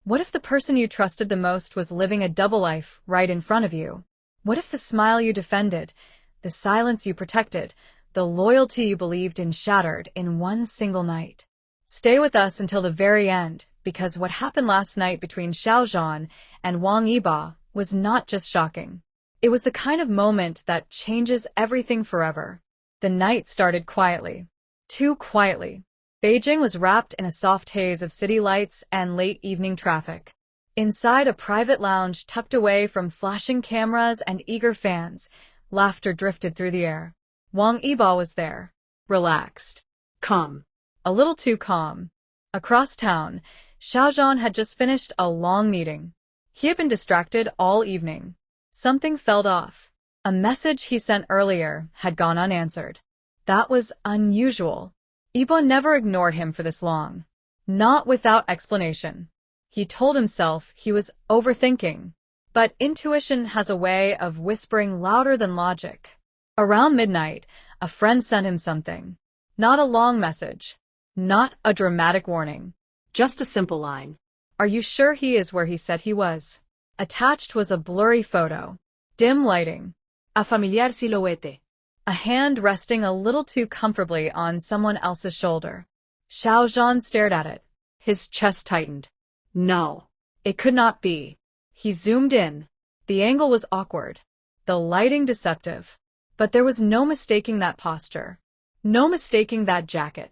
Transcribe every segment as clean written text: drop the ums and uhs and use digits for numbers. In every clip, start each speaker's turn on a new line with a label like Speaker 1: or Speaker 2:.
Speaker 1: What if the person you trusted the most was living a double life right in front of you? What if the smile you defended, the silence you protected, the loyalty you believed in shattered in one single night? Stay with us until the very end, because what happened last night between Xiao Zhan and Wang Yibo was not just shocking. It was the kind of moment that changes everything forever. The night started quietly. Too quietly. Beijing was wrapped in a soft haze of city lights and late evening traffic. Inside a private lounge tucked away from flashing cameras and eager fans, laughter drifted through the air. Wang Yibo was there. Relaxed.
Speaker 2: Calm.
Speaker 1: A little too calm. Across town, Xiao Zhan had just finished a long meeting. He had been distracted all evening. Something felt off. A message he sent earlier had gone unanswered. That was unusual. Yibo never ignored him for this long. Not without explanation. He told himself he was overthinking. But intuition has a way of whispering louder than logic. Around midnight, a friend sent him something. Not a long message. Not a dramatic warning.
Speaker 2: Just a simple line.
Speaker 1: Are you sure he is where he said he was? Attached was a blurry photo. Dim lighting.
Speaker 2: A familiar silhouette.
Speaker 1: A hand resting a little too comfortably on someone else's shoulder. Xiao Zhan stared at it. His chest tightened.
Speaker 2: No.
Speaker 1: It could not be. He zoomed in. The angle was awkward. The lighting deceptive. But there was no mistaking that posture. No mistaking that jacket.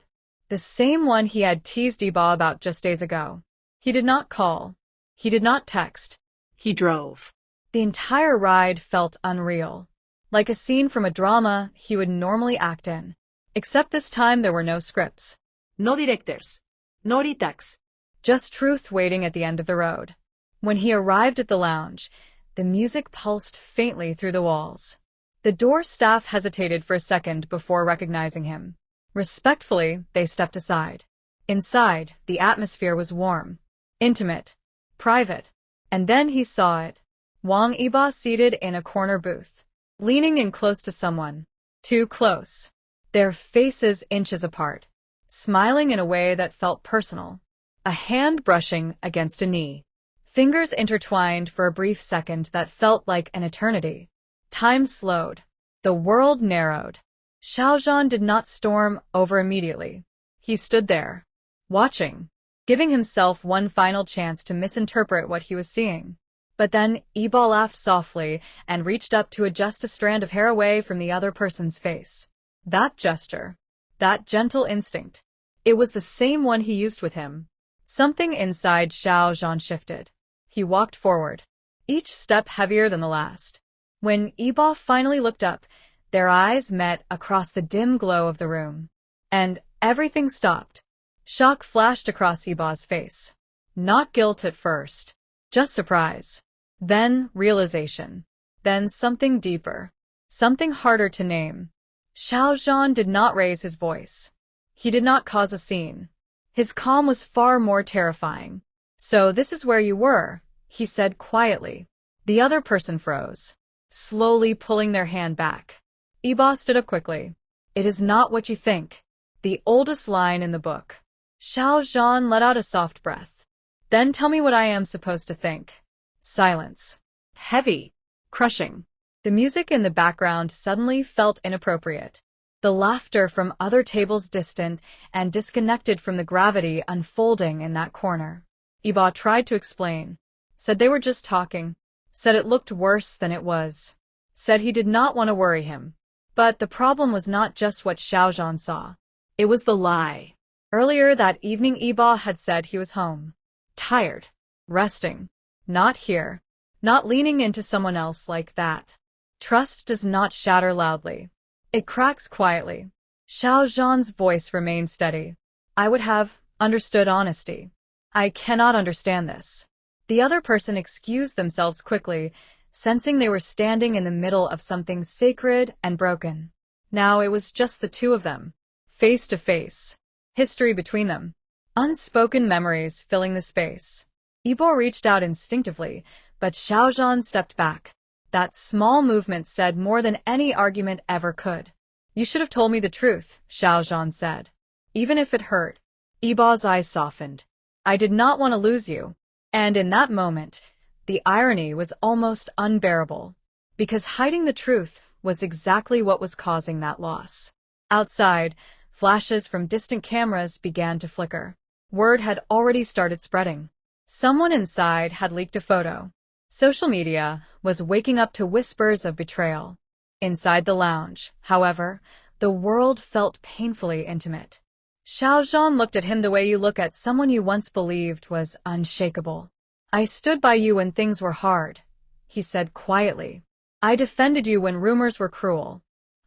Speaker 1: The same one he had teased Yibo about just days ago. He did not call. He did not text.
Speaker 2: He drove.
Speaker 1: The entire ride felt unreal. Like a scene from a drama he would normally act in. Except this time there were no scripts.
Speaker 2: No directors. No retakes.
Speaker 1: Just truth waiting at the end of the road. When he arrived at the lounge, the music pulsed faintly through the walls. The door staff hesitated for a second before recognizing him. Respectfully, they stepped aside. Inside, the atmosphere was warm, intimate, private. And then he saw it. Wang Yibo seated in a corner booth, leaning in close to someone. Too close. Their faces inches apart. Smiling in a way that felt personal. A hand brushing against a knee. Fingers intertwined for a brief second that felt like an eternity. Time slowed. The world narrowed. Xiao Zhan did not storm over immediately. He stood there, watching, giving himself one final chance to misinterpret what he was seeing. But then Yibo laughed softly and reached up to adjust a strand of hair away from the other person's face. That gesture, that gentle instinct, it was the same one he used with him. Something inside Xiao Zhan shifted. He walked forward, each step heavier than the last. When Yibo finally looked up, their eyes met across the dim glow of the room. And everything stopped. Shock flashed across Yibo's face. Not guilt at first. Just surprise. Then realization. Then something deeper. Something harder to name. Xiao Zhan did not raise his voice. He did not cause a scene. His calm was far more terrifying. So this is where you were, he said quietly. The other person froze, slowly pulling their hand back. Yibo stood up quickly. It is not what you think. The oldest line in the book. Xiao Zhan let out a soft breath. Then tell me what I am supposed to think. Silence. Heavy. Crushing. The music in the background suddenly felt inappropriate. The laughter from other tables distant and disconnected from the gravity unfolding in that corner. Yibo tried to explain. Said they were just talking. Said it looked worse than it was. Said he did not want to worry him. But the problem was not just what Xiao Zhan saw. It was the lie. Earlier that evening Yibo had said he was home. Tired. Resting. Not here. Not leaning into someone else like that. Trust does not shatter loudly. It cracks quietly. Xiao Zhan's voice remained steady. I would have understood honesty. I cannot understand this. The other person excused themselves quickly, sensing they were standing in the middle of something sacred and broken. Now it was just the two of them, face to face. History between them. Unspoken memories filling the space. Yibo reached out instinctively, but Xiao Zhan stepped back. That small movement said more than any argument ever could. You should have told me the truth, Xiao Zhan said. Even if it hurt. Yibo's eyes softened. I did not want to lose you. And in that moment, the irony was almost unbearable, because hiding the truth was exactly what was causing that loss. Outside, flashes from distant cameras began to flicker. Word had already started spreading. Someone inside had leaked a photo. Social media was waking up to whispers of betrayal. Inside the lounge, however, the world felt painfully intimate. Xiao Zhan looked at him the way you look at someone you once believed was unshakable. "I stood by you when things were hard," he said quietly. "I defended you when rumors were cruel.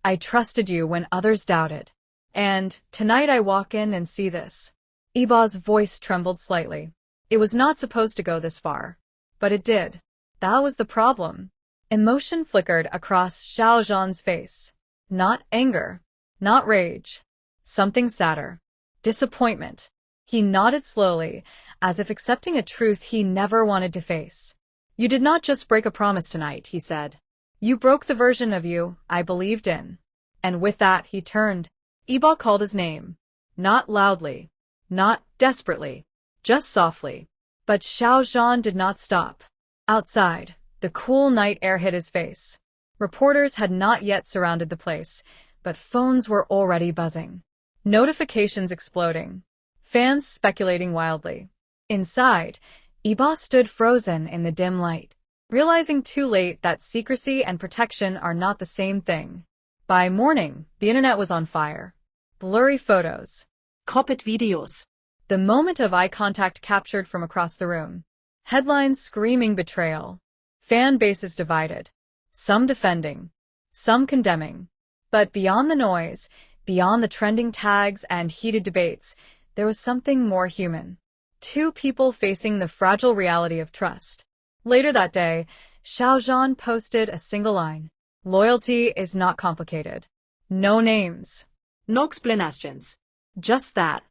Speaker 1: I trusted you when others doubted. And tonight I walk in and see this." Yibo's voice trembled slightly. It was not supposed to go this far. But it did. That was the problem. Emotion flickered across Xiao Zhan's face. Not anger. Not rage. Something sadder. Disappointment. He nodded slowly, as if accepting a truth he never wanted to face. "You did not just break a promise tonight," he said. "You broke the version of you I believed in." And with that he turned. Yibo called his name. Not loudly. Not desperately. Just softly. But Xiao Zhan did not stop. Outside, the cool night air hit his face. Reporters had not yet surrounded the place, but phones were already buzzing. Notifications exploding. Fans speculating wildly. Inside, Yibo stood frozen in the dim light, realizing too late that secrecy and protection are not the same thing. By morning, the internet was on fire. Blurry photos.
Speaker 2: Copied videos.
Speaker 1: The moment of eye contact captured from across the room. Headlines screaming betrayal. Fan bases divided. Some defending. Some condemning. But beyond the noise, beyond the trending tags and heated debates, there was something more human. Two people facing the fragile reality of trust. Later that day, Xiao Zhan posted a single line. "Loyalty is not complicated." No names.
Speaker 2: No explanations. Just that.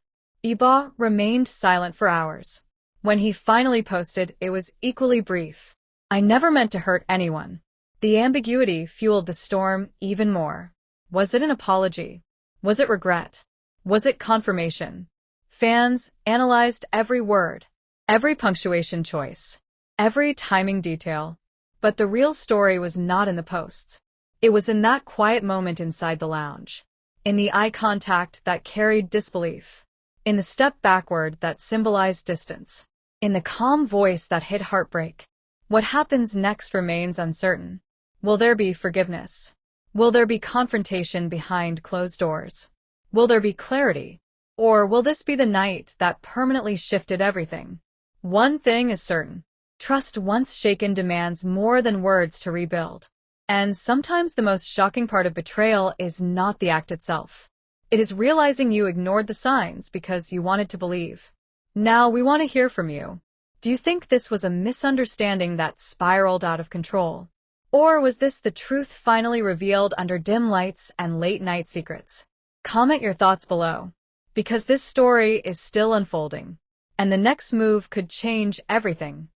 Speaker 1: Yibo remained silent for hours. When he finally posted, it was equally brief. "I never meant to hurt anyone." The ambiguity fueled the storm even more. Was it an apology? Was it regret? Was it confirmation? Fans analyzed every word, every punctuation choice, every timing detail. But the real story was not in the posts. It was in that quiet moment inside the lounge. In the eye contact that carried disbelief. In the step backward that symbolized distance. In the calm voice that hid heartbreak. What happens next remains uncertain. Will there be forgiveness? Will there be confrontation behind closed doors? Will there be clarity? Or will this be the night that permanently shifted everything? One thing is certain. Trust once shaken demands more than words to rebuild. And sometimes the most shocking part of betrayal is not the act itself. It is realizing you ignored the signs because you wanted to believe. Now we want to hear from you. Do you think this was a misunderstanding that spiraled out of control? Or was this the truth finally revealed under dim lights and late-night secrets? Comment your thoughts below, because this story is still unfolding, and the next move could change everything.